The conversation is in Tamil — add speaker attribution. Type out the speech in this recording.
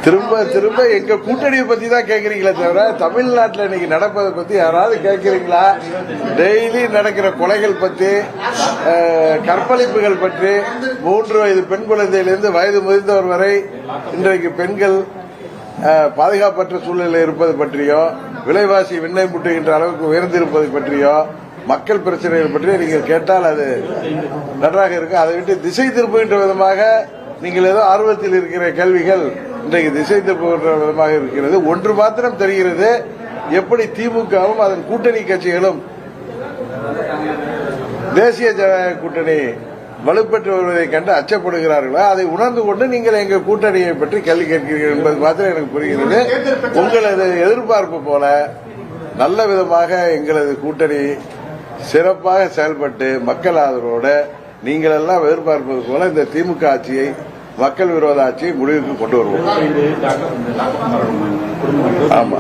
Speaker 1: திரும்ப திரும்ப எங்க கூட்டணியை பத்தி தான் கேக்குறீங்களே தவிர தமிழ்நாட்டில் இன்னைக்கு நடப்பதை பத்தி யாராவது கேட்கிறீங்களா? டெய்லி நடக்கிற கொலைகள் பத்தி, கற்பழிப்புகள் பற்றி, 3 வயது பெண் குழந்தையிலிருந்து வயது முதிர்ந்தவர் வரை இன்றைக்கு பெண்கள் பாதுகாப்பற்ற சூழ்நிலை இருப்பது பற்றியோ, விலைவாசி விண்ணை முட்டுகின்ற அளவுக்கு உயர்ந்திருப்பது பற்றியோ, மக்கள் பிரச்சனைகள் பற்றி நீங்கள் கேட்டால் அது நன்றாக இருக்கும். அதை விட்டு திசை திருப்புகின்ற விதமாக நீங்கள் ஏதோ ஆர்வத்தில் இருக்கிற கேள்விகள் இன்றைக்கு திசை திருப்புகின்ற விதமாக இருக்கிறது. ஒன்று மாத்திரம் தெரிகிறது, எப்படி திமுகவும் அதன் கூட்டணி கட்சிகளும் தேசிய ஜனநாயக கூட்டணி வலுப்பெற்று வருவதை கண்டு அச்சப்படுகிறார்களோ அதை உணர்ந்து கொண்டு நீங்கள் எங்கள் கூட்டணியை பற்றி கேள்வி கேட்கிறீர்கள் என்பது மாத்திரம் எனக்கு புரிகிறது. உங்களது எதிர்பார்ப்பு போல நல்ல விதமாக எங்களது கூட்டணி சிறப்பாக செயல்பட்டு மக்கள் ஆதரவோடு நீங்கள் எல்லாம் எதிர்பார்ப்பது போல இந்த திமுக ஆட்சியை, மக்கள் விரோத ஆட்சியை முடிவுக்கு கொண்டு வருவோம். ஆமா.